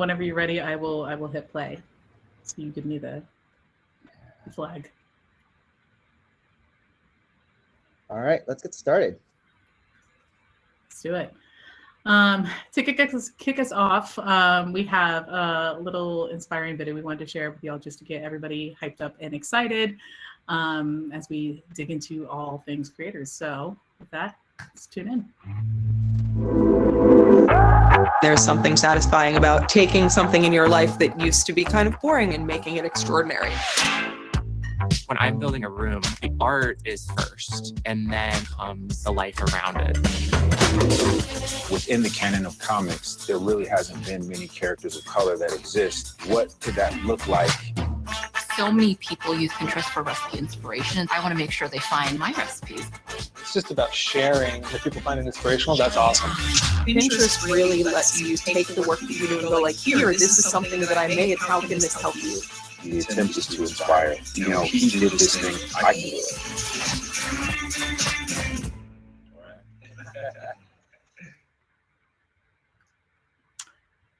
Whenever you're ready, I will hit play. So you give me the flag. All right, let's get started. Let's do it. To kick us off, we have a little inspiring video we wanted to share with y'all just to get everybody hyped up and excited as we dig into all things creators. So with that, let's tune in. There's something satisfying about taking something in your life that used to be kind of boring and making it extraordinary. When I'm building a room, the art is first, and then comes the life around it. Within the canon of comics, there really hasn't been many characters of color that exist. What could that look like? So many people use Pinterest for recipe inspiration. I want to make sure they find my recipes. It's just about sharing. If people find it inspirational, that's awesome. Pinterest really lets you take the work that you do and go like, here, this is something that I made. How can this help you? The attempt is to inspire. He did this thing, I can do it.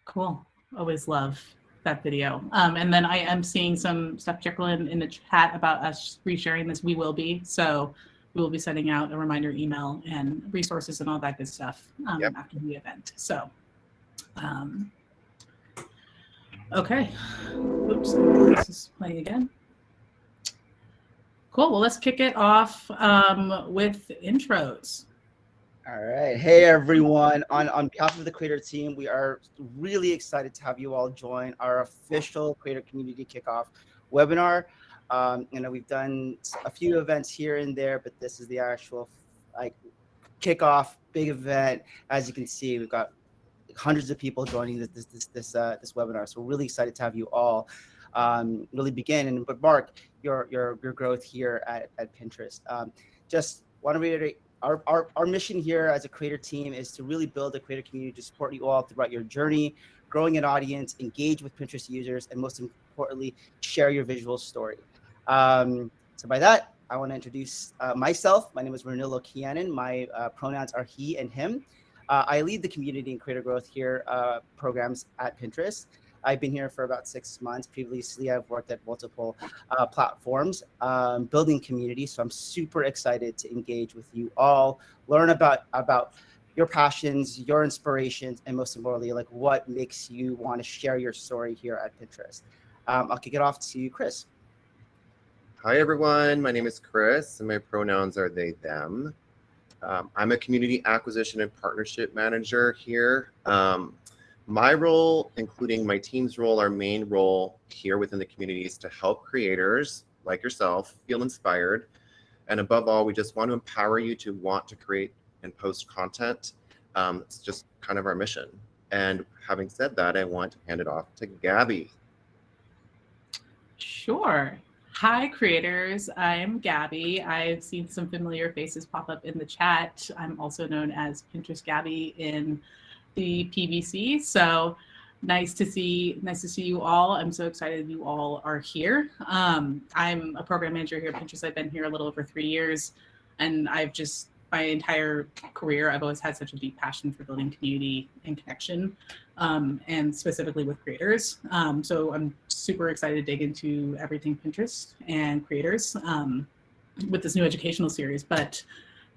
Cool. Always love that video. And then I am seeing some stuff trickle in the chat about us resharing this. We will be. So we will be sending out a reminder email and resources and all that good stuff after the event. So, okay. Oops, this is playing again. Cool. Well, let's kick it off with intros. All right. Hey, everyone. On behalf of the Creator team, we are really excited to have you all join our official Creator Community Kickoff webinar. We've done a few events here and there, but this is the actual kickoff big event. As you can see, we've got hundreds of people joining this webinar. So we're really excited to have you all really begin. But Mark, your growth here at Pinterest. Just want to reiterate. Our mission here as a creator team is to really build a creator community to support you all throughout your journey, growing an audience, engage with Pinterest users, and most importantly, share your visual story. So by that, I want to introduce myself. My name is Renilo Kianan. My pronouns are he and him. I lead the community and creator growth here programs at Pinterest. I've been here for about 6 months. Previously, I've worked at multiple platforms, building community. So I'm super excited to engage with you all, learn about your passions, your inspirations, and most importantly, like what makes you want to share your story here at Pinterest. I'll kick it off to you, Chris. Hi, everyone. My name is Chris, and my pronouns are they, them. I'm a community acquisition and partnership manager here. My role, including my team's role, our main role here within the community is to help creators like yourself feel inspired. And above all, we just want to empower you to want to create and post content. It's just kind of our mission. And having said that, I want to hand it off to Gabby. Sure. Hi, creators. I'm Gabby. I've seen some familiar faces pop up in the chat. I'm also known as Pinterest Gabby in the PVC. So nice to see you all. I'm so excited you all are here. I'm a program manager here at Pinterest. I've been here a little over 3 years, and my entire career, I've always had such a deep passion for building community and connection, and specifically with creators. So I'm super excited to dig into everything Pinterest and creators with this new educational series. But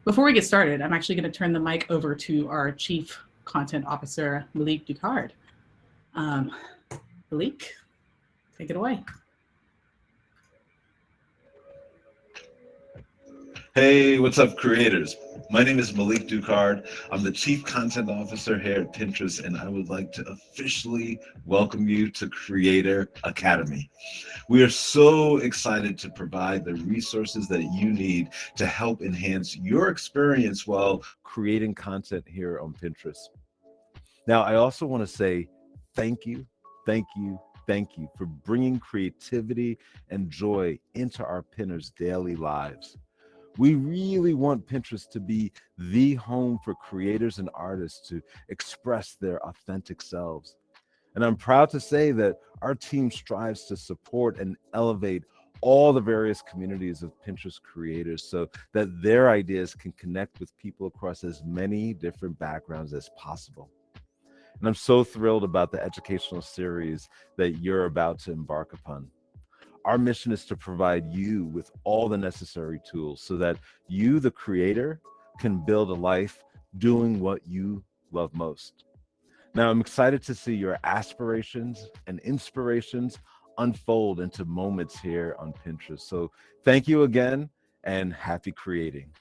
before we get started, I'm actually going to turn the mic over to our Chief Content Officer, Malik Ducard. Malik, take it away. Hey, what's up, creators? My name is Malik Ducard. I'm the Chief Content Officer here at Pinterest, and I would like to officially welcome you to Creator Academy. We are so excited to provide the resources that you need to help enhance your experience while creating content here on Pinterest. Now, I also want to say thank you for bringing creativity and joy into our Pinners' daily lives. We really want Pinterest to be the home for creators and artists to express their authentic selves. And I'm proud to say that our team strives to support and elevate all the various communities of Pinterest creators so that their ideas can connect with people across as many different backgrounds as possible. And I'm so thrilled about the educational series that you're about to embark upon. Our mission is to provide you with all the necessary tools so that you, the creator, can build a life doing what you love most. Now, I'm excited to see your aspirations and inspirations unfold into moments here on Pinterest. So thank you again and happy creating.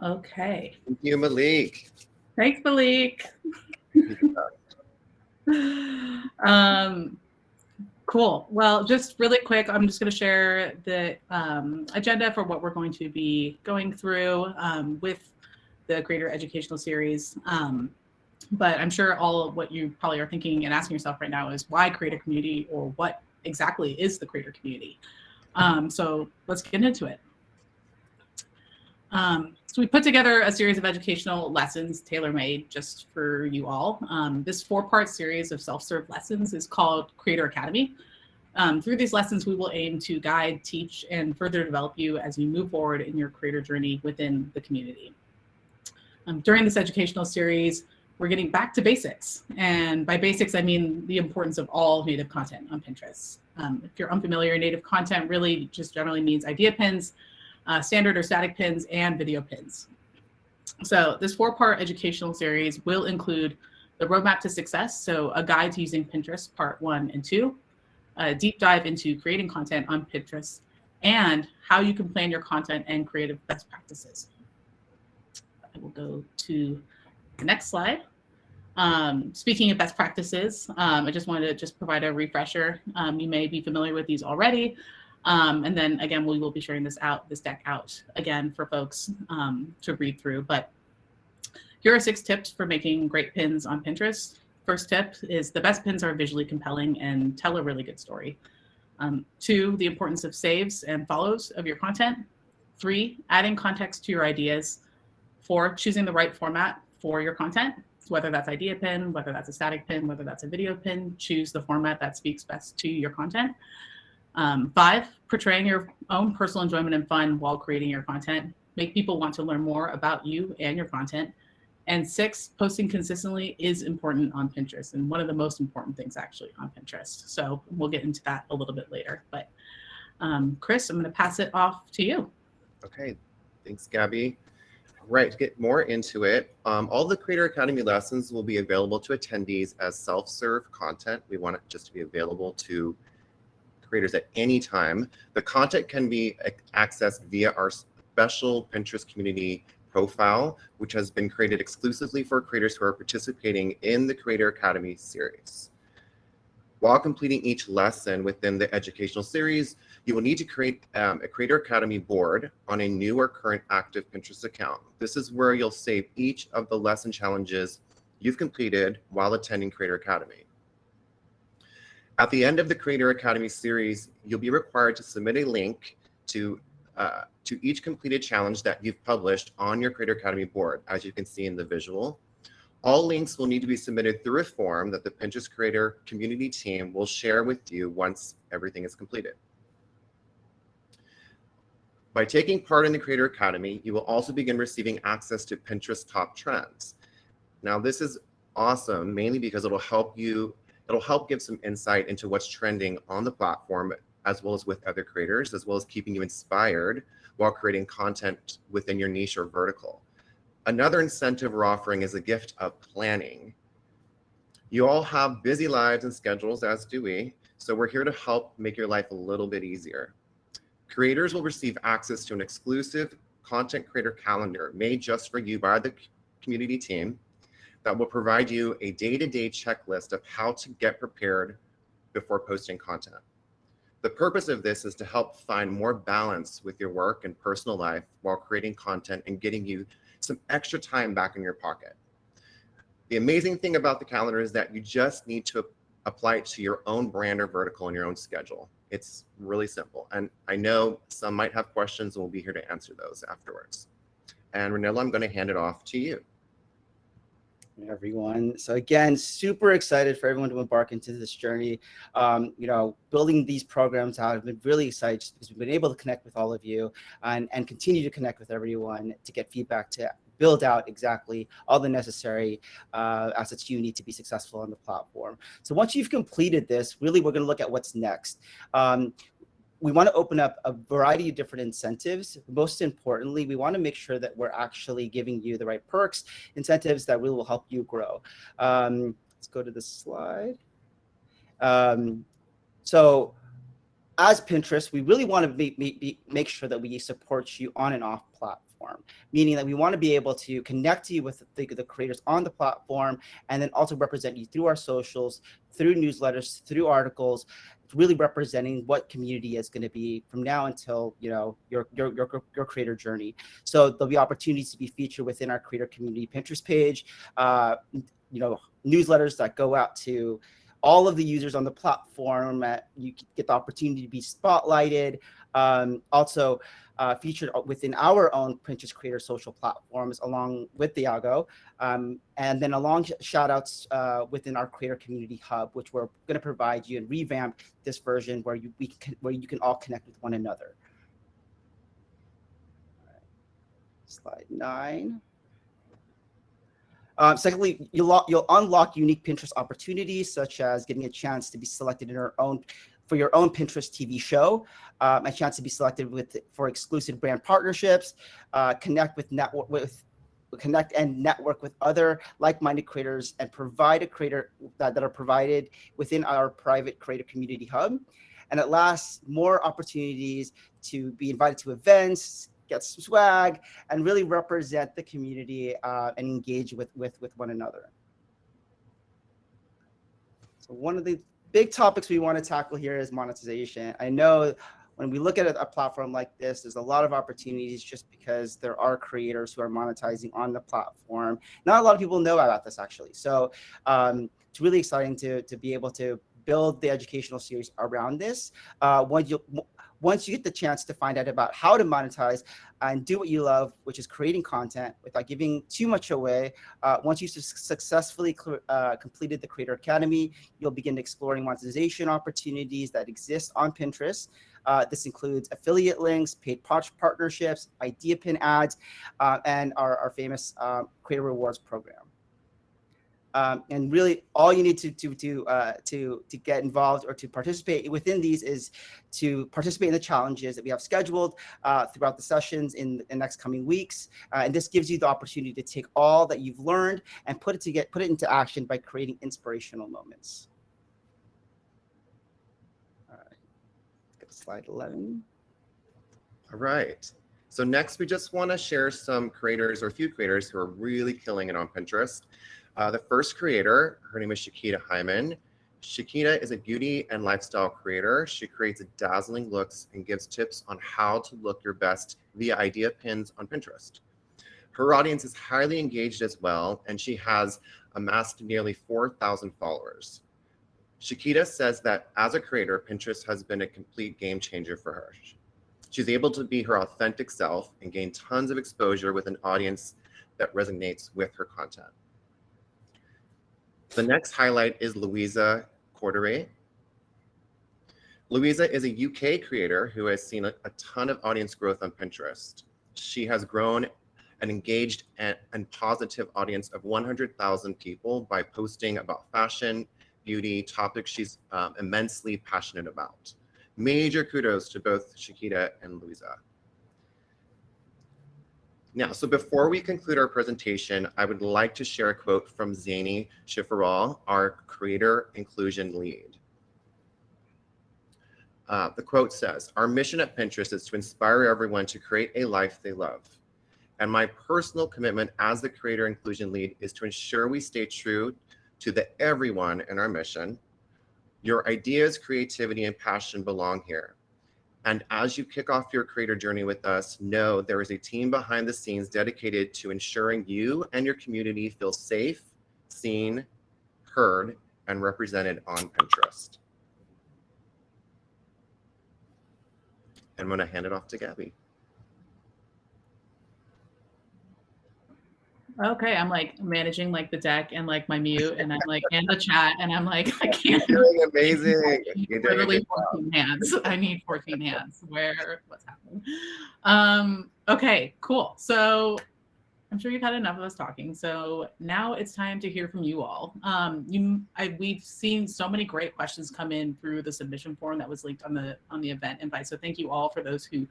Okay. Thank you, Malik. Thanks, Malik. Cool. Well, just really quick, I'm just going to share the agenda for what we're going to be going through with the Creator Educational Series. But I'm sure all of what you probably are thinking and asking yourself right now is why creator community, or what exactly is the creator community? So let's get into it. So we put together a series of educational lessons tailor-made just for you all. This 4-part series of self-serve lessons is called Creator Academy. Through these lessons, we will aim to guide, teach, and further develop you as you move forward in your creator journey within the community. During this educational series, we're getting back to basics. And by basics, I mean the importance of all native content on Pinterest. If you're unfamiliar, native content really just generally means idea pins, standard or static pins, and video pins. So this 4-part educational series will include the Roadmap to Success, so a guide to using Pinterest, part 1 and 2, a deep dive into creating content on Pinterest, and how you can plan your content and creative best practices. I will go to the next slide. Speaking of best practices, I just wanted to provide a refresher. You may be familiar with these already. And then again, we will be sharing this deck out again for folks to read through. But here are 6 tips for making great pins on Pinterest. First tip is the best pins are visually compelling and tell a really good story. 2, the importance of saves and follows of your content. 3, adding context to your ideas. 4, choosing the right format for your content. So whether that's idea pin, whether that's a static pin, whether that's a video pin, choose the format that speaks best to your content. 5, portraying your own personal enjoyment and fun while creating your content. Make people want to learn more about you and your content. And 6, posting consistently is important on Pinterest, and one of the most important things actually on Pinterest. So we'll get into that a little bit later. But Chris, I'm going to pass it off to you. Okay, thanks, Gabby. Right, to get more into it, all the Creator Academy lessons will be available to attendees as self-serve content. We want it just to be available to creators at any time. The content can be accessed via our special Pinterest community profile, which has been created exclusively for creators who are participating in the Creator Academy series. While completing each lesson within the educational series, you will need to create a Creator Academy board on a new or current active Pinterest account. This is where you'll save each of the lesson challenges you've completed while attending Creator Academy. At the end of the Creator Academy series, you'll be required to submit a link to each completed challenge that you've published on your Creator Academy board, as you can see in the visual. All links will need to be submitted through a form that the Pinterest Creator community team will share with you once everything is completed. By taking part in the Creator Academy, you will also begin receiving access to Pinterest top trends. Now, this is awesome, mainly because it'll help give some insight into what's trending on the platform, as well as with other creators, as well as keeping you inspired while creating content within your niche or vertical. Another incentive we're offering is a gift of planning. You all have busy lives and schedules, as do we, so we're here to help make your life a little bit easier. Creators will receive access to an exclusive content creator calendar made just for you by the community team that will provide you a day-to-day checklist of how to get prepared before posting content. The purpose of this is to help find more balance with your work and personal life while creating content and getting you some extra time back in your pocket. The amazing thing about the calendar is that you just need to apply it to your own brand or vertical in your own schedule. It's really simple. And I know some might have questions and we'll be here to answer those afterwards. And Renilla, I'm going to hand it off to you. Everyone. So again, super excited for everyone to embark into this journey. Building these programs out, I've been really excited just because we've been able to connect with all of you and continue to connect with everyone to get feedback to build out exactly all the necessary assets you need to be successful on the platform. So once you've completed this, really, we're going to look at what's next. We want to open up a variety of different incentives. Most importantly, we want to make sure that we're actually giving you the right perks, incentives that really will help you grow. Let's go to the slide. So as Pinterest, we really want to make sure that we support you on and off platform, meaning that we want to be able to connect you with the creators on the platform and then also represent you through our socials, through newsletters, through articles, really representing what community is going to be from now until your creator journey. So there'll be opportunities to be featured within our creator community Pinterest page, newsletters that go out to all of the users on the platform. You get the opportunity to be spotlighted. Also featured within our own Pinterest creator social platforms along with Diago, and then along shout outs within our creator community hub, which we're going to provide you and revamp this version where you can all connect with one another. All right. Slide 9. Secondly, you'll unlock unique Pinterest opportunities, such as getting a chance to be selected for your own Pinterest TV show, a chance to be selected for exclusive brand partnerships, connect and network with other like-minded creators, and provide a creator that are provided within our private creator community hub. And at last, more opportunities to be invited to events, get some swag, and really represent the community and engage with one another. So one of the big topics we want to tackle here is monetization. I know when we look at a platform like this, there's a lot of opportunities just because there are creators who are monetizing on the platform. Not a lot of people know about this, actually. So it's really exciting to be able to build the educational series around this. Once you get the chance to find out about how to monetize and do what you love, which is creating content without giving too much away, once you successfully completed the Creator Academy, you'll begin exploring monetization opportunities that exist on Pinterest. This includes affiliate links, paid partnerships, idea pin ads, and our famous Creator Rewards program. And really, all you need to get involved or to participate within these is to participate in the challenges that we have scheduled throughout the sessions in the next coming weeks. And this gives you the opportunity to take all that you've learned and put it into action by creating inspirational moments. All right, get to slide 11. All right. So next, we just want to share some creators or a few creators who are really killing it on Pinterest. The first creator, her name is Shakita Hyman. Shakita is a beauty and lifestyle creator. She creates dazzling looks and gives tips on how to look your best via idea pins on Pinterest. Her audience is highly engaged as well, and she has amassed nearly 4,000 followers. Shakita says that as a creator, Pinterest has been a complete game changer for her. She's able to be her authentic self and gain tons of exposure with an audience that resonates with her content. The next highlight is Louisa Corderay. Louisa is a UK creator who has seen a ton of audience growth on Pinterest. She has grown an engaged and positive audience of 100,000 people by posting about fashion, beauty, topics she's immensely passionate about. Major kudos to both Shakita and Louisa. Now, so before we conclude our presentation, I would like to share a quote from Zaini Shifaral, our creator inclusion lead. The quote says, "Our mission at Pinterest is to inspire everyone to create a life they love. And my personal commitment as the creator inclusion lead is to ensure we stay true to the everyone in our mission. Your ideas, creativity, and passion belong here. And as you kick off your creator journey with us, know there is a team behind the scenes dedicated to ensuring you and your community feel safe, seen, heard, and represented on Pinterest." I'm going to hand it off to Gabby. Okay, I'm like managing like the deck and like my mute, and I'm like in the chat, and I'm like I can't. You're doing amazing. You're doing a Literally good job. 14 hands. I need 14 hands. What's happening? Okay, cool. So I'm sure you've had enough of us talking. So now it's time to hear from you all. We've seen so many great questions come in through the submission form that was linked on the event invite. So thank you all for those who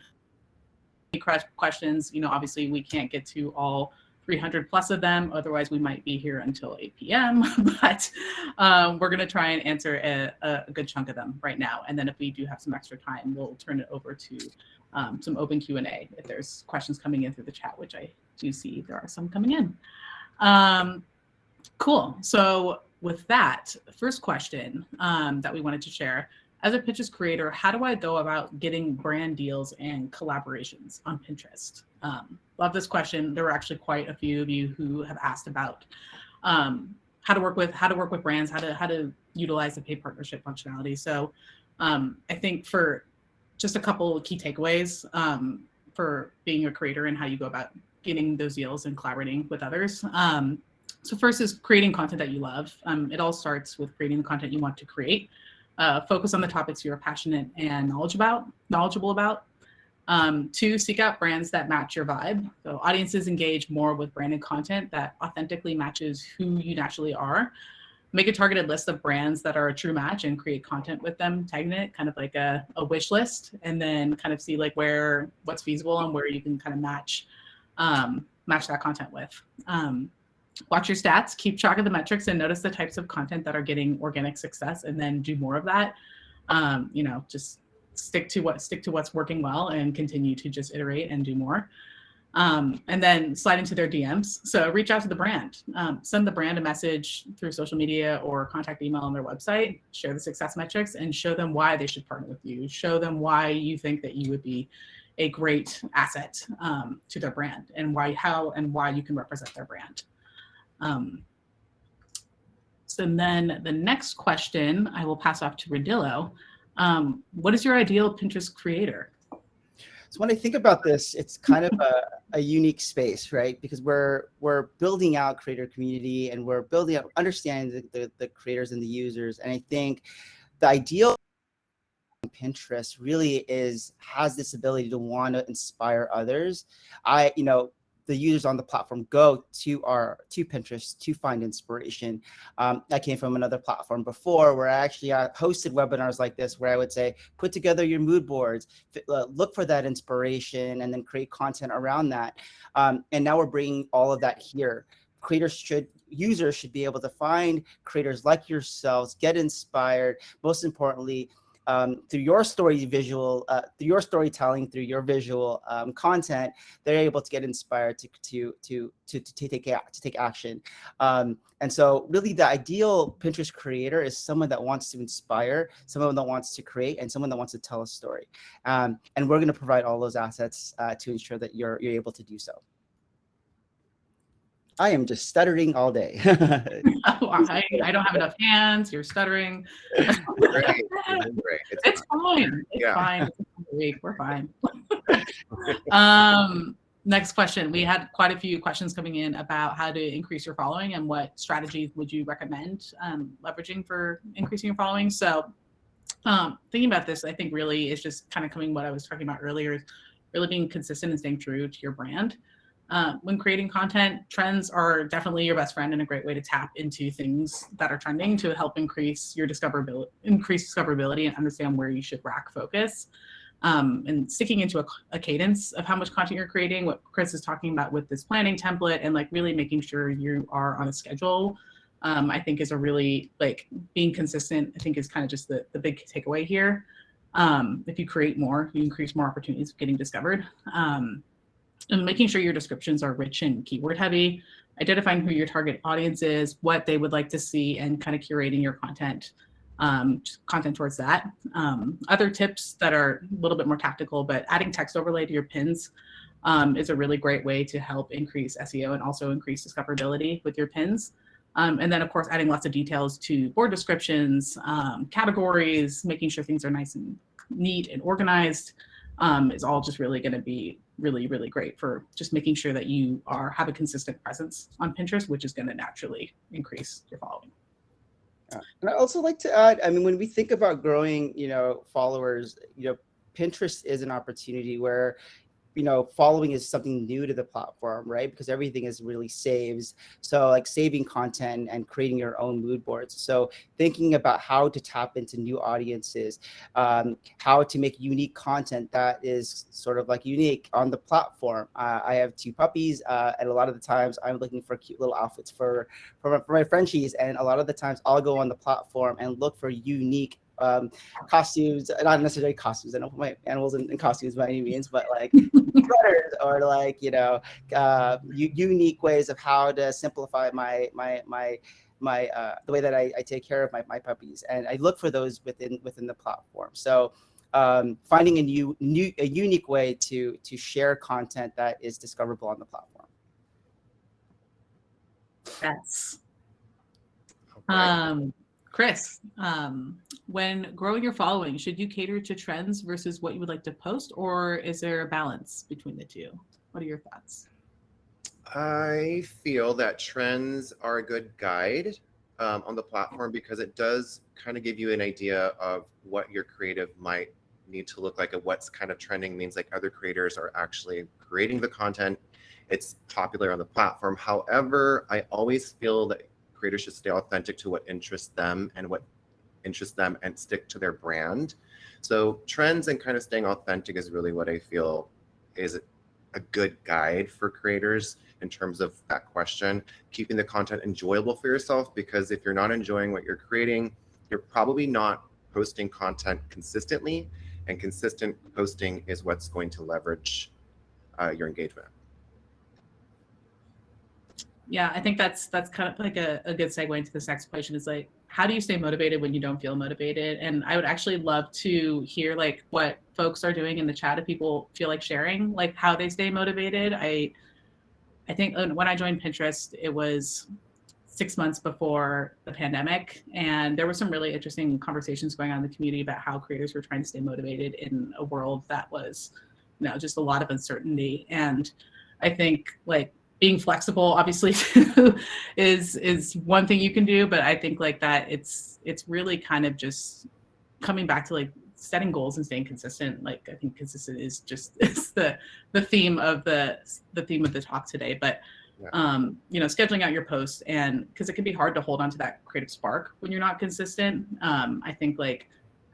questions. Obviously we can't get to all 300 plus of them. Otherwise, we might be here until 8 p.m. But we're going to try and answer a good chunk of them right now. And then if we do have some extra time, we'll turn it over to some open Q&A if there's questions coming in through the chat, which I do see there are some coming in. Cool. So with that, first question that we wanted to share. As a Pinterest creator, how do I go about getting brand deals and collaborations on Pinterest? Love this question. There were actually quite a few of you who have asked about how to work with brands, how to utilize the paid partnership functionality. So I think for just a couple of key takeaways for being a creator and how you go about getting those deals and collaborating with others. So first is creating content that you love. It all starts with creating the content you want to create. Focus on the topics you're passionate and knowledgeable about. 2, seek out brands that match your vibe. So audiences engage more with branded content that authentically matches who you naturally are. Make a targeted list of brands that are a true match and create content with them, tagging it kind of like a wish list, and then kind of see like what's feasible and where you can kind of match that content with. Watch your stats, keep track of the metrics, and notice the types of content that are getting organic success, and then do more of that. Just stick to what's working well and continue to just iterate and do more. And then slide into their DMs. So reach out to the brand, send the brand a message through social media or contact email on their website, share the success metrics, and show them why they should partner with you. Show them why you think that you would be a great asset to their brand, and why you can represent their brand. So then the next question I will pass off to Radillo. What is your ideal Pinterest creator? So when I think about this, it's kind of a unique space, right? Because we're building out creator community, and we're building out understanding the creators and the users. And I think the ideal Pinterest really has this ability to want to inspire others. The users on the platform go to Pinterest to find inspiration. I came from another platform before where I actually hosted webinars like this, where I would say, put together your mood boards, look for that inspiration, and then create content around that. And now we're bringing all of that here. Users should be able to find creators like yourselves, get inspired, most importantly, through your storytelling, through your visual content, they're able to get inspired to take action. And so really the ideal Pinterest creator is someone that wants to inspire, someone that wants to create, and someone that wants to tell a story. And we're going to provide all those assets to ensure that you're able to do so. I am just stuttering all day. I don't have enough hands. You're stuttering. Great. It's fine. It's fine. We're fine. Next question. We had quite a few questions coming in about how to increase your following and what strategies would you recommend leveraging for increasing your following. So thinking about this, I think really is just kind of coming what I was talking about earlier, really being consistent and staying true to your brand. When creating content, trends are definitely your best friend and a great way to tap into things that are trending to help increase discoverability and understand where you should rack focus. And sticking into a cadence of how much content you're creating, what Chris is talking about with this planning template, and like really making sure you are on a schedule, I think is a really being consistent, I think is kind of just the big takeaway here. If you create more, you increase more opportunities of getting discovered. And making sure your descriptions are rich and keyword heavy, identifying who your target audience is, what they would like to see, and kind of curating your content towards that. Other tips that are a little bit more tactical, but adding text overlay to your pins is a really great way to help increase SEO and also increase discoverability with your pins. And then of course, adding lots of details to board descriptions, categories, making sure things are nice and neat and organized. is all just really going to be really, really great for just making sure that you have a consistent presence on Pinterest, which is going to naturally increase your following. And I also like to add, I mean, when we think about growing, followers, Pinterest is an opportunity where, following is something new to the platform, right? Because everything is really saves. So like saving content and creating your own mood boards. So thinking about how to tap into new audiences, how to make unique content that is sort of like unique on the platform. I have 2 puppies, and a lot of the times I'm looking for cute little outfits for my Frenchies. And a lot of the times I'll go on the platform and look for unique costumes, not necessarily costumes. I don't put my animals in costumes by any means, but like sweaters or like unique ways of how to simplify my the way that I take care of my puppies, and I look for those within the platform. So finding a unique way to share content that is discoverable on the platform. Yes. Right. Chris, when growing your following, should you cater to trends versus what you would like to post, or is there a balance between the two? What are your thoughts? I feel that trends are a good guide on the platform because it does kind of give you an idea of what your creative might need to look like and what's kind of trending means like other creators are actually creating the content. It's popular on the platform. However, I always feel that creators should stay authentic to what interests them and stick to their brand. So trends and kind of staying authentic is really what I feel is a good guide for creators in terms of that question, keeping the content enjoyable for yourself, because if you're not enjoying what you're creating, you're probably not posting content consistently, and consistent posting is what's going to leverage your engagement. Yeah, I think that's kind of like a good segue into this next question is like, how do you stay motivated when you don't feel motivated? And I would actually love to hear like what folks are doing in the chat if people feel like sharing like how they stay motivated. I think when I joined Pinterest, it was 6 months before the pandemic, and there were some really interesting conversations going on in the community about how creators were trying to stay motivated in a world that was, just a lot of uncertainty. And I think like being flexible obviously is one thing you can do, but I think like that it's really kind of just coming back to like setting goals and staying consistent. Like I think consistent is the theme of the talk today. But scheduling out your posts, and because it can be hard to hold on to that creative spark when you're not consistent.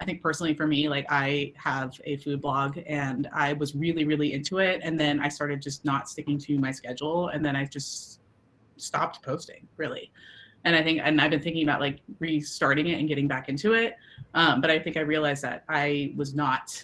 I think personally for me, like I have a food blog and I was really, really into it. And then I started just not sticking to my schedule. And then I just stopped posting really. And I've been thinking about like restarting it and getting back into it. But I think I realized that I was not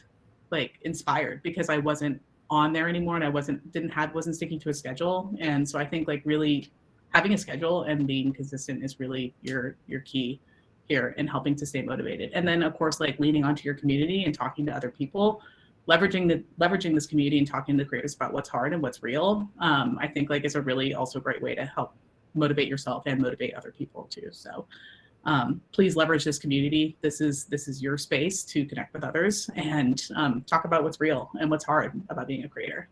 like inspired because I wasn't on there anymore, and I wasn't sticking to a schedule. And so I think like really having a schedule and being consistent is really your key here in helping to stay motivated. And then of course, like leaning onto your community and talking to other people, leveraging this community and talking to creators about what's hard and what's real. I think like is a really also great way to help motivate yourself and motivate other people too. So please leverage this community. This is your space to connect with others and talk about what's real and what's hard about being a creator.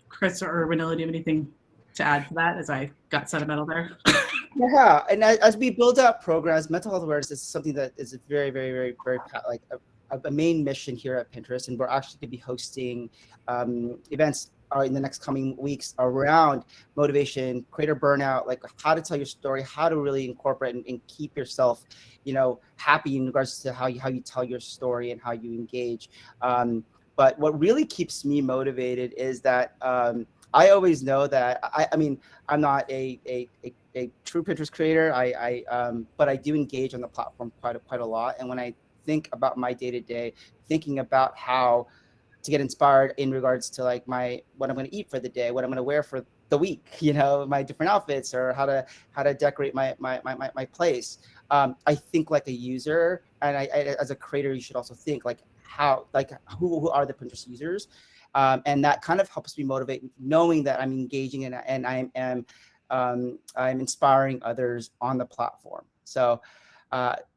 Chris or Ranilla, do you have anything to add to that as I got sentimental there? Yeah, and as we build out programs, mental health awareness is something that is very, very, very, very like a main mission here at Pinterest, and we're actually going to be hosting events in the next coming weeks around motivation, creator burnout, like how to tell your story, how to really incorporate and keep yourself, happy in regards to how you tell your story and how you engage. But what really keeps me motivated is that I always know that I mean I'm not a true Pinterest creator. But I do engage on the platform quite a lot. And when I think about my day-to-day, thinking about how to get inspired in regards to like what I'm going to eat for the day, what I'm going to wear for the week, my different outfits, or how to decorate my place. I think like a user, and I as a creator, you should also think like who are the Pinterest users, and that kind of helps me motivate, knowing that I'm engaging and I am I'm inspiring others on the platform. So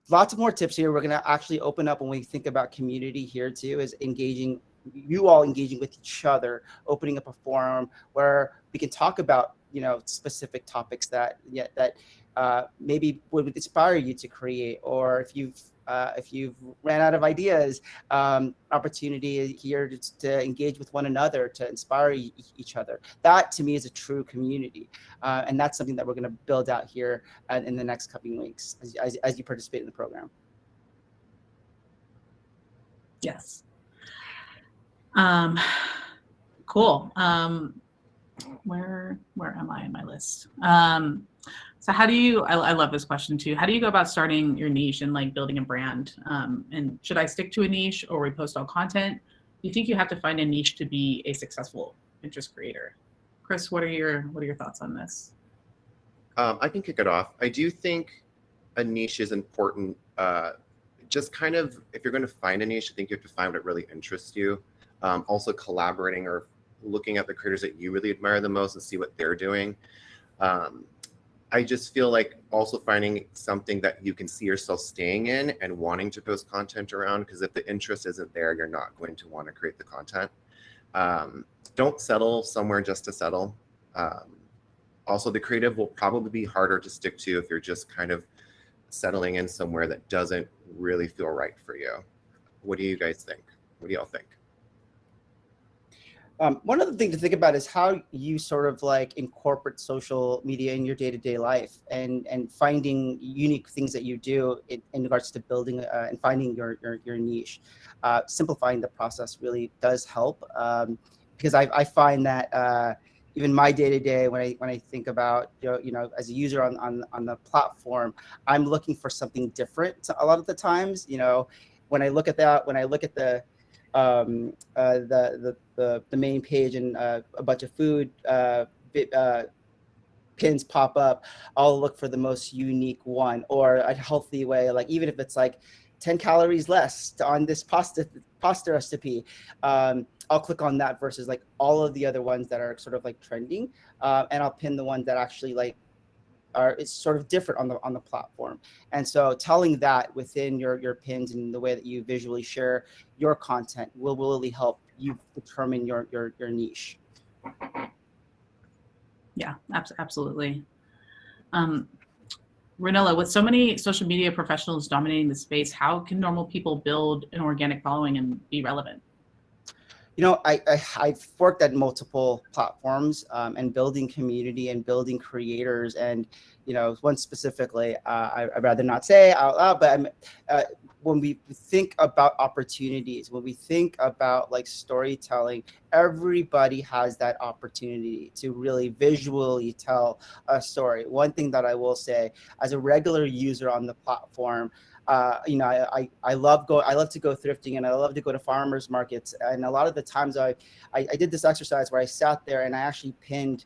lots more tips here. We're going to actually open up when we think about community here too, is engaging, you all engaging with each other, opening up a forum where we can talk about, you know, specific topics that maybe would inspire you to create, or if you've ran out of ideas, opportunity here to engage with one another, to inspire each other. That to me is a true community. And that's something that we're going to build out here in the next coming weeks as you participate in the program. Yes. Cool. Where am I in my list? So how do you, I love this question too. How do you go about starting your niche and like building a brand? And should I stick to a niche or repost all content? Do you think you have to find a niche to be a successful Pinterest creator? Chris, what are your thoughts on this? I can kick it off. I do think a niche is important. Just kind of, if you're going to find a niche, I think you have to find what really interests you. Also collaborating or looking at the creators that you really admire the most and see what they're doing. I just feel like also finding something that you can see yourself staying in and wanting to post content around, because if the interest isn't there, you're not going to want to create the content. Don't settle somewhere just to settle. Also, the creative will probably be harder to stick to if you're just kind of settling in somewhere that doesn't really feel right for you. What do you guys think? What do y'all think? One other thing to think about is how you sort of like incorporate social media in your day-to-day life, and finding unique things that you do in regards to building and finding your niche. Simplifying the process really does help, because I find that even my day-to-day, when I think about, you know, as a user on the platform, I'm looking for something different a lot of the times. You know, when I look at that, when I look at the main page and a bunch of food pins pop up, I'll look for the most unique one, or a healthy way, like even if it's like 10 calories less on this pasta recipe, I'll click on that versus like all of the other ones that are sort of like trending, and I'll pin the ones that actually like it's sort of different on the platform. And so telling that within your pins and the way that you visually share your content will really help you determine your niche. Yeah, absolutely. Ranilla, with so many social media professionals dominating the space, how can normal people build an organic following and be relevant? You know, I've worked at multiple platforms, and building community and building creators, and you know, one specifically, I'd rather not say out loud, but when we think about opportunities, when we think about like storytelling, everybody has that opportunity to really visually tell a story. One thing that I will say, as a regular user on the platform, you know, I love to go thrifting, and I love to go to farmers markets. And a lot of the times I did this exercise where I sat there and I actually pinned,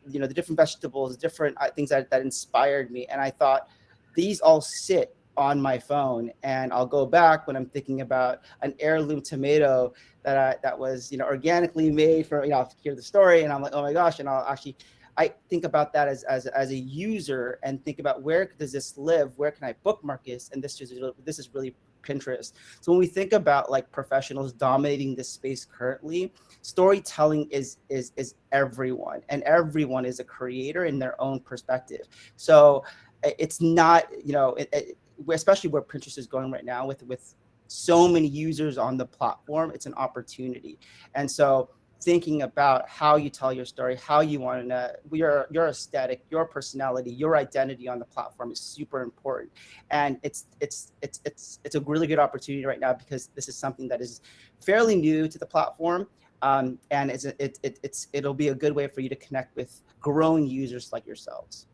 you know, the different vegetables, different things that inspired me. And I thought, these all sit on my phone, and I'll go back when I'm thinking about an heirloom tomato that was, you know, organically made from, you know, I'll hear the story and I'm like, oh my gosh. And I think about that as a user, and think about, where does this live? Where can I bookmark this? And this is really Pinterest. So when we think about like professionals dominating this space currently, storytelling is everyone, and everyone is a creator in their own perspective. So it's not, you know, especially where Pinterest is going right now with so many users on the platform, it's an opportunity. And so thinking about how you tell your story, how you want to, your aesthetic, your personality, your identity on the platform is super important. And it's a really good opportunity right now, because this is something that is fairly new to the platform, and it'll be a good way for you to connect with growing users like yourselves.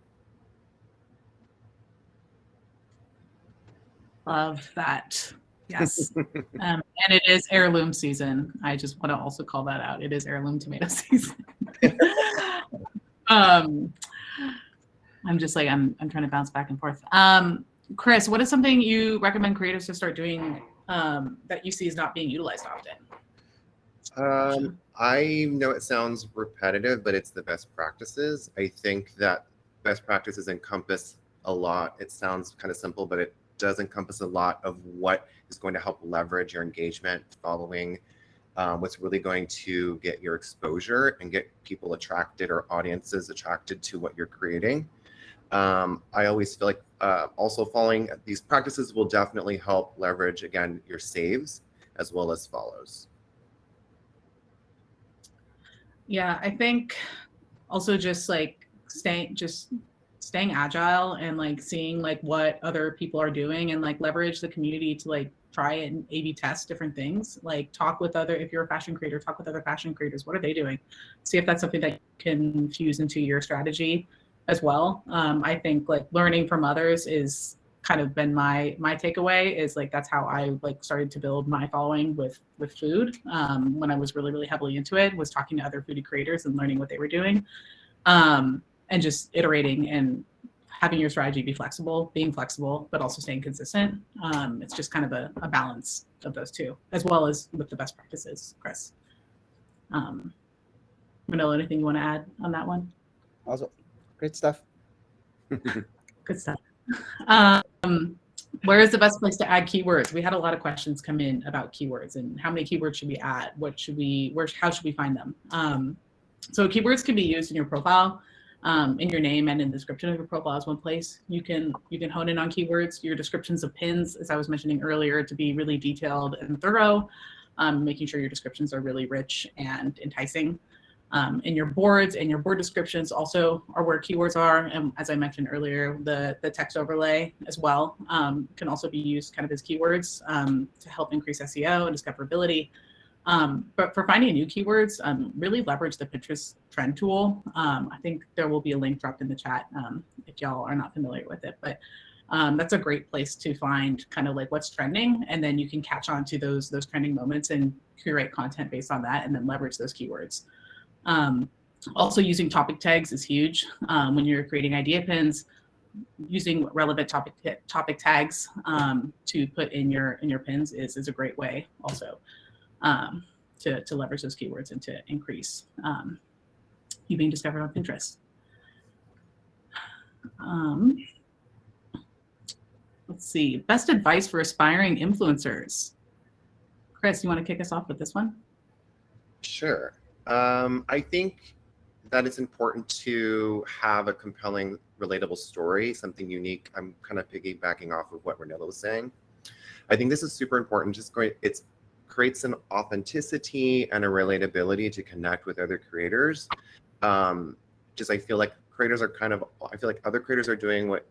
Love that. Yes. And it is heirloom season. I just want to also call that out. It is heirloom tomato season. I'm just like, I'm trying to bounce back and forth. Chris, what is something you recommend creators to start doing that you see is not being utilized often? I know it sounds repetitive, but it's the best practices. I think that best practices encompass a lot. It sounds kind of simple, but does encompass a lot of what is going to help leverage your engagement following, what's really going to get your exposure and get people attracted or audiences attracted to what you're creating. I always feel like also following these practices will definitely help leverage, again, your saves as well as follows. Yeah, I think also just like staying agile and like seeing like what other people are doing and like leverage the community to like try and A/B test different things. Like talk with other, if you're a fashion creator, talk with other fashion creators. What are they doing? See if that's something that you can fuse into your strategy as well. I think like learning from others is kind of been my takeaway, is like that's how I like started to build my following with food, when I was really heavily into it, was talking to other foodie creators and learning what they were doing, and just iterating and having your strategy be flexible, being flexible, but also staying consistent. It's just kind of a balance of those two, as well as with the best practices. Chris, Manila, anything you want to add on that one? Also, great stuff. Good stuff. Where is the best place to add keywords? We had a lot of questions come in about keywords and how many keywords should we add? How should we find them? So keywords can be used in your profile, in your name and in the description of your profile is one place. You can hone in on keywords. Your descriptions of pins, as I was mentioning earlier, to be really detailed and thorough, making sure your descriptions are really rich and enticing. In your boards and your board descriptions also are where keywords are. And as I mentioned earlier, the text overlay as well can also be used kind of as keywords to help increase SEO and discoverability. But for finding new keywords, really leverage the Pinterest trend tool. I think there will be a link dropped in the chat if y'all are not familiar with it, but that's a great place to find kind of like what's trending, and then you can catch on to those trending moments and curate content based on that, and then leverage those keywords. Also using topic tags is huge. When you're creating idea pins, using relevant topic tags to put in your pins is a great way also to leverage those keywords and to increase you being discovered on Pinterest. Let's see, best advice for aspiring influencers. Chris, you want to kick us off with this one? Sure. I think that it's important to have a compelling, relatable story, something unique. I'm kind of piggybacking off of what Renilla was saying. I think this is super important. It creates an authenticity and a relatability to connect with other creators. I feel like other creators are doing what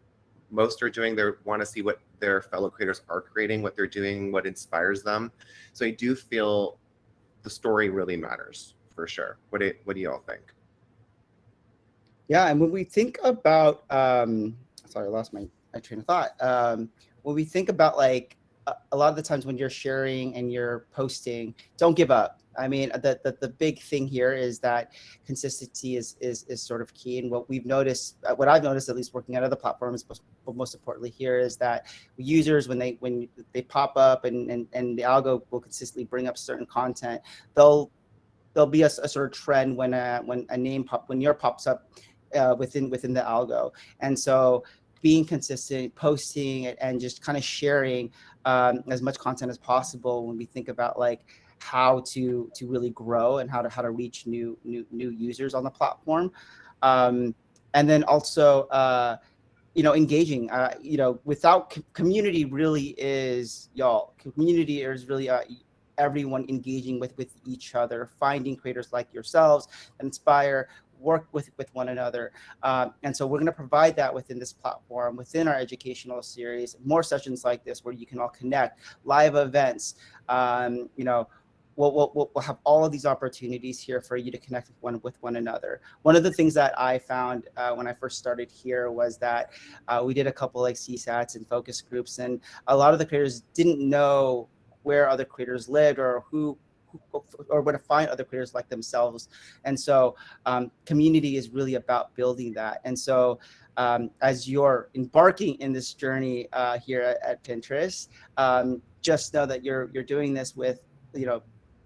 most are doing. They want to see what their fellow creators are creating, what they're doing, what inspires them. So I do feel the story really matters. For sure. What do you all think? Yeah, and when we think about, sorry, I lost my train of thought. When we think about like a lot of the times when you're sharing and you're posting, don't give up. I mean, the big thing here is that consistency is sort of key. And what I've noticed, at least working at other platforms, but most importantly here, is that users, when they pop up and the algo will consistently bring up certain content, there'll be a sort of trend when your pops up within the algo. And so being consistent, posting and just kind of sharing as much content as possible when we think about like how to really grow and how to reach new users on the platform. And then also engaging, without community really is community is really everyone engaging with each other, finding creators like yourselves that inspire, work with one another. And so we're going to provide that within this platform, within our educational series, more sessions like this where you can all connect, live events. We'll have all of these opportunities here for you to connect with one another. One of the things that I found when I first started here was that we did a couple like CSATs and focus groups, and a lot of the creators didn't know where other creators lived or where to find other creators like themselves. And so community is really about building that. And so as you're embarking in this journey here at Pinterest, just know that you're doing this with,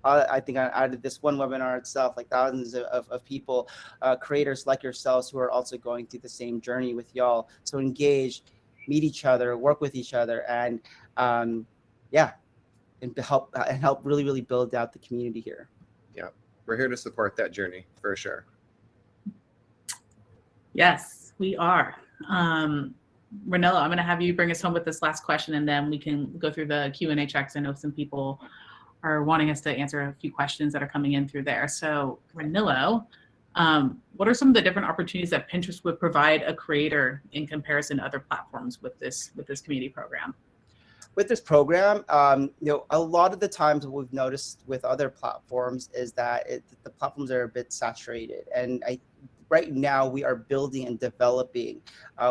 I think I did this one webinar itself, like thousands of people, creators like yourselves who are also going through the same journey with y'all. So engage, meet each other, work with each other, and yeah, and to help really build out the community here. Yeah, we're here to support that journey for sure. Yes, we are. Ranella, I'm going to have you bring us home with this last question, and then we can go through the Q&A checks. I know some people are wanting us to answer a few questions that are coming in through there. So, Ranella, what are some of the different opportunities that Pinterest would provide a creator in comparison to other platforms with this community program? With this program, a lot of the times what we've noticed with other platforms is that the platforms are a bit saturated, and right now we are building and developing,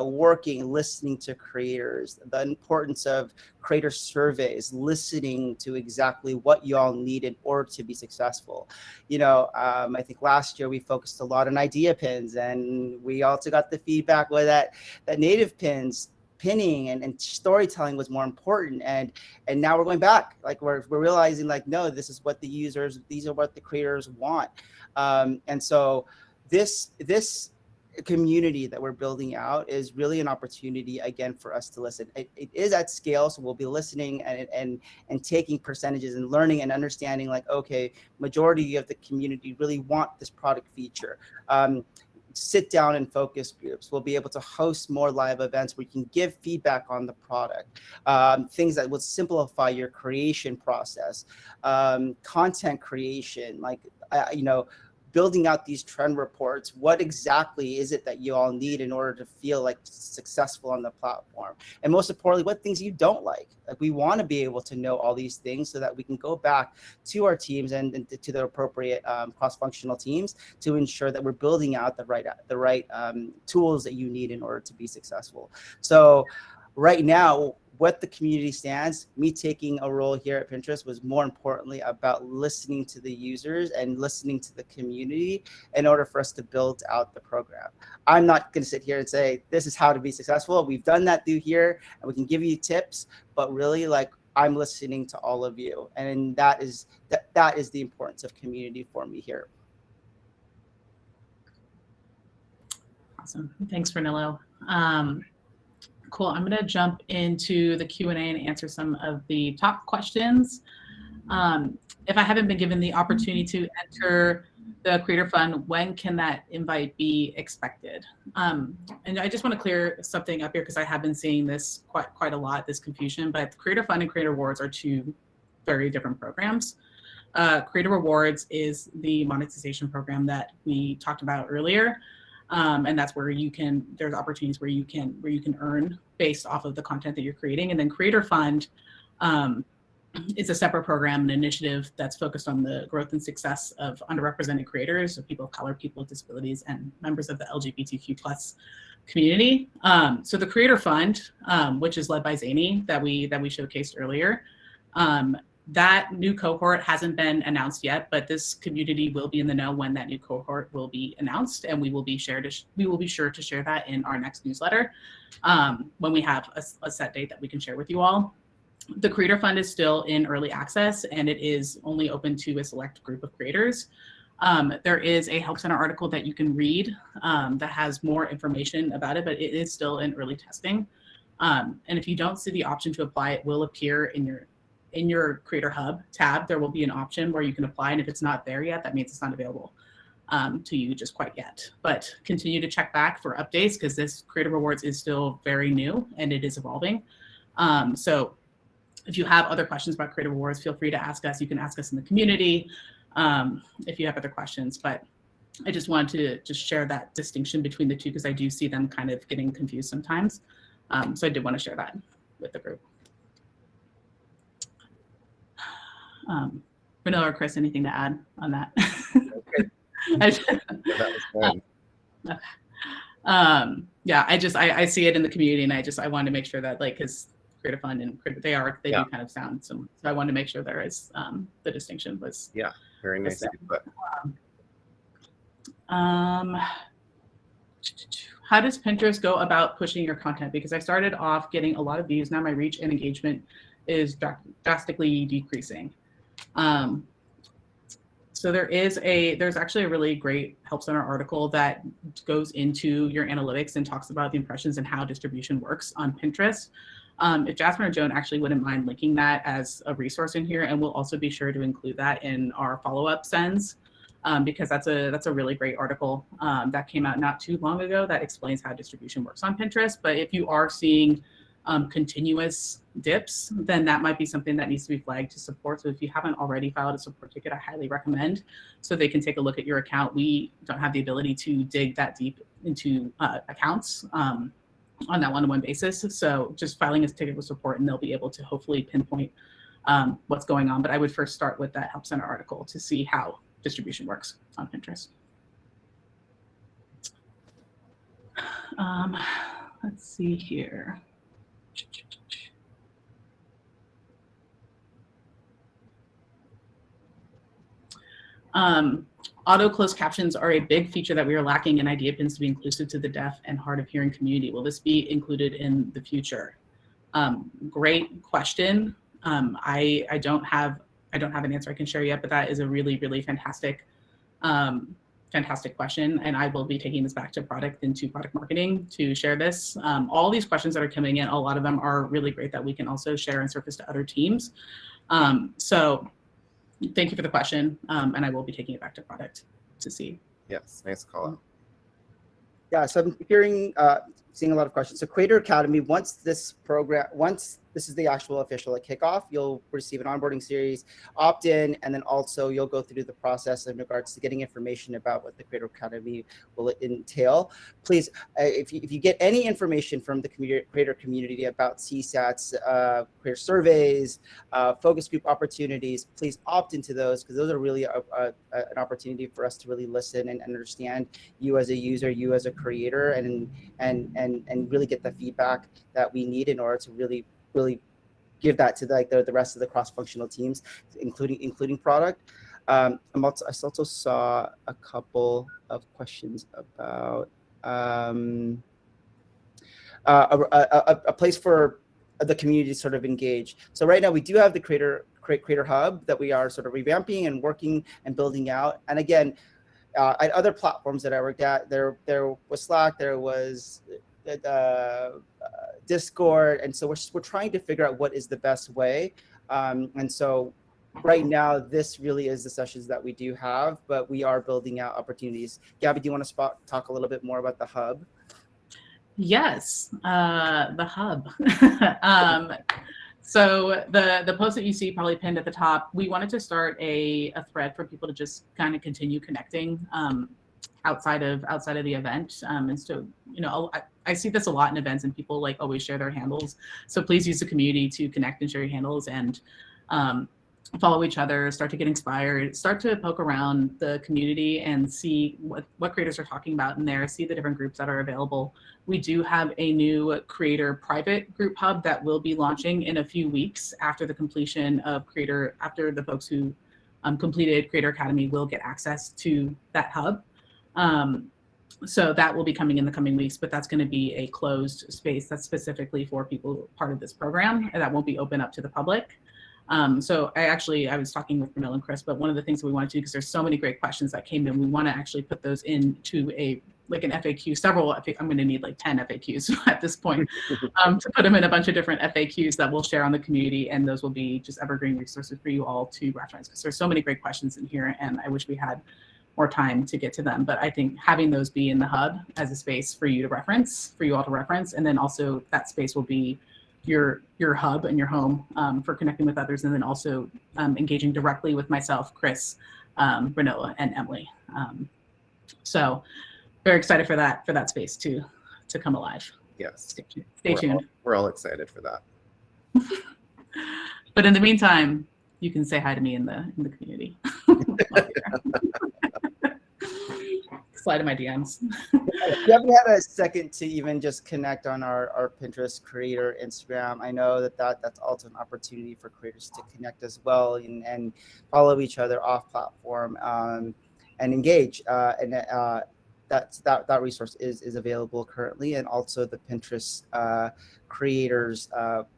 working, listening to creators, the importance of creator surveys, listening to exactly what y'all need in order to be successful. I think last year we focused a lot on idea pins, and we also got the feedback with that native pinning and storytelling was more important, and now we're going back. Like we're realizing, like, no, these are what the creators want, and so this community that we're building out is really an opportunity again for us to listen. It is at scale, so we'll be listening and taking percentages and learning and understanding, like, okay, majority of the community really want this product feature. Sit down and focus groups. We'll be able to host more live events where you can give feedback on the product, things that will simplify your creation process, content creation, like, building out these trend reports. What exactly is it that you all need in order to feel like successful on the platform? And most importantly, what things you don't like. Like, we want to be able to know all these things so that we can go back to our teams and to the appropriate cross-functional teams to ensure that we're building out the right tools that you need in order to be successful. So right now, what the community stands, me taking a role here at Pinterest was more importantly about listening to the users and listening to the community in order for us to build out the program. I'm not going to sit here and say, this is how to be successful. We've done that through here and we can give you tips, but really, like, I'm listening to all of you. And that is the importance of community for me here. Awesome. Thanks, Ranella. Cool. I'm going to jump into the Q&A and answer some of the top questions. If I haven't been given the opportunity to enter the Creator Fund, when can that invite be expected? And I just want to clear something up here because I have been seeing this quite a lot, this confusion, but Creator Fund and Creator Rewards are two very different programs. Creator Rewards is the monetization program that we talked about earlier. And that's where there's opportunities where you can earn based off of the content that you're creating. And then Creator Fund is a separate program, an initiative that's focused on the growth and success of underrepresented creators, so people of color, people with disabilities, and members of the LGBTQ+ community. So the Creator Fund, which is led by Zany, that we showcased earlier, that new cohort hasn't been announced yet, but this community will be in the know when that new cohort will be announced, and we will be sure to share that in our next newsletter when we have a set date that we can share with you all. The Creator Fund is still in early access, and it is only open to a select group of creators. There is a Help Center article that you can read that has more information about it, but it is still in early testing. And if you don't see the option to apply, it will appear in your Creator Hub tab. There will be an option where you can apply, and if it's not there yet, that means it's not available to you just quite yet. But continue to check back for updates because this Creator Rewards is still very new and it is evolving. So if you have other questions about Creator Rewards, feel free to ask us. You can ask us in the community if you have other questions. But I just wanted to just share that distinction between the two because I do see them kind of getting confused sometimes. So I did want to share that with the group. Ranella or Chris, anything to add on that? Okay. That was fun. Yeah, I see it in the community, and I wanted to make sure that, like, because Creator Fund and they do kind of sound similar, so I wanted to make sure there is the distinction was. Yeah, very nice. How does Pinterest go about pushing your content? Because I started off getting a lot of views, now my reach and engagement is drastically decreasing. So there's actually a really great Help Center article that goes into your analytics and talks about the impressions and how distribution works on Pinterest. If Jasmine or Joan actually wouldn't mind linking that as a resource in here, and we'll also be sure to include that in our follow-up sends, because that's a really great article that came out not too long ago that explains how distribution works on Pinterest. But if you are seeing continuous dips, then that might be something that needs to be flagged to support. So if you haven't already filed a support ticket, I highly recommend, so they can take a look at your account. We don't have the ability to dig that deep into accounts on that one-to-one basis. So just filing a ticket with support, and they'll be able to hopefully pinpoint what's going on. But I would first start with that Help Center article to see how distribution works on Pinterest. Let's see here. Auto closed captions are a big feature that we are lacking in IdeaPins to be inclusive to the deaf and hard of hearing community. Will this be included in the future? Great question. I don't have an answer I can share yet, but that is a really, really fantastic question. And I will be taking this back to product and to product marketing to share this. All these questions that are coming in, a lot of them are really great that we can also share and surface to other teams. So thank you for the question. And I will be taking it back to product to see. Yes, nice call out. Yeah, so I'm seeing a lot of questions. So Creator Academy, once this is the actual official kickoff, you'll receive an onboarding series, opt in, and then also you'll go through the process in regards to getting information about what the Creator Academy will entail. Please, if you get any information from the creator community about CSATs, creator surveys, focus group opportunities, please opt into those, because those are really an opportunity for us to really listen and understand you as a user, you as a creator, and really get the feedback that we need in order to really give that to the rest of the cross-functional teams, including product. I also saw a couple of questions about a place for the community to sort of engage. So right now we do have the Creator Hub that we are sort of revamping and working and building out. And again, at other platforms that I worked at, there was Slack, there was Discord, and so we're trying to figure out what is the best way. And so right now, this really is the sessions that we do have, but we are building out opportunities. Gabby, do you want to talk a little bit more about the hub? Yes, the hub. So the post that you see probably pinned at the top, we wanted to start a thread for people to just kind of continue connecting outside of the event. And so, I see this a lot in events, and people like always share their handles. So please use the community to connect and share your handles, and follow each other, start to get inspired, start to poke around the community and see what creators are talking about in there, see the different groups that are available. We do have a new creator private group hub that will be launching in a few weeks after the completion of after the folks who completed Creator Academy will get access to that hub. So that will be coming in the coming weeks, but that's going to be a closed space that's specifically for people part of this program, and that won't be open up to the public. So I was talking with Pernille and Chris, but one of the things that we want to do, because there's so many great questions that came in, we want to actually put those into an FAQ, I'm going to need like 10 FAQs at this point, to put them in a bunch of different FAQs that we'll share on the community, and those will be just evergreen resources for you all to reference, because there's so many great questions in here, and I wish we had more time to get to them. But I think having those be in the hub as a space for you to reference, for you all to reference, and then also that space will be your hub and your home for connecting with others, and then also engaging directly with myself, Chris, Brunella, and Emily. So very excited for that space to come alive. Yes. Stay tuned. We're all excited for that. But in the meantime, you can say hi to me in the community. Slide in my DMs. If you haven't had a second to even just connect on our Pinterest creator Instagram, I know that's also an opportunity for creators to connect as well, and follow each other off platform, and engage. That resource is available currently, and also the Pinterest creators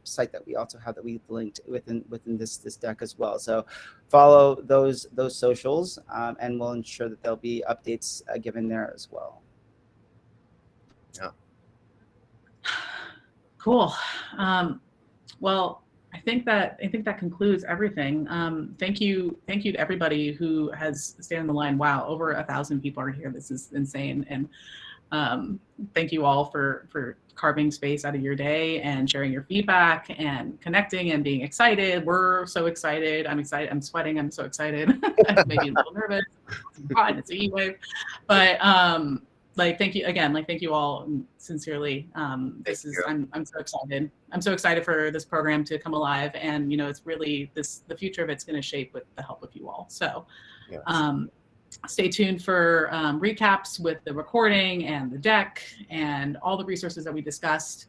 site that we also have that we've linked within this deck as well. So follow those socials, and we'll ensure that there'll be updates given there as well. Cool. Well, I think that concludes everything. Thank you to everybody who has stayed on the line. Wow, over 1,000 people are here. This is insane. And thank you all for carving space out of your day and sharing your feedback and connecting and being excited. We're so excited. I'm excited. I'm sweating. I'm so excited. I'm maybe a little nervous. It's hot. It's a heat wave. But thank you again. Thank you all sincerely. I'm so excited. I'm so excited for this program to come alive. And, it's really the future of it's going to shape with the help of you all. So, Yes. Stay tuned for recaps with the recording and the deck and all the resources that we discussed.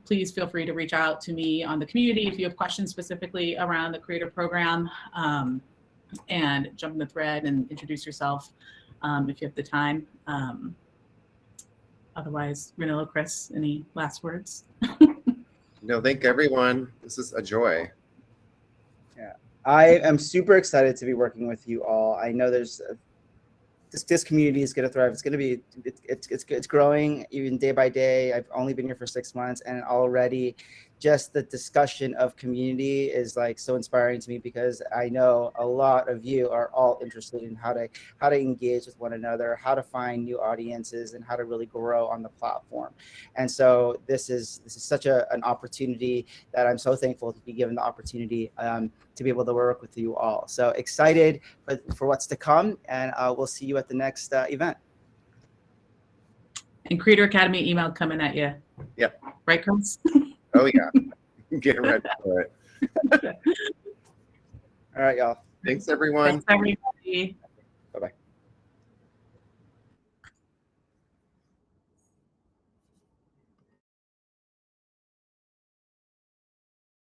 Please feel free to reach out to me on the community if you have questions specifically around the Creator Program, and jump in the thread and introduce yourself if you have the time. Otherwise, Renilla, Chris, any last words? No, thank everyone. This is a joy. I am super excited to be working with you all. I know there's this community is going to thrive. It's going to be it's growing even day by day. I've only been here for 6 months, and already just the discussion of community is so inspiring to me, because I know a lot of you are all interested in how to engage with one another, how to find new audiences, and how to really grow on the platform. And so this is such an opportunity that I'm so thankful to be given the opportunity to be able to work with you all. So excited for what's to come, and we'll see you at the next event. And Creator Academy email coming at you. Yep. Right, Chris? Oh yeah. Get ready for it. All right, y'all. Thanks everyone. Thanks, everybody.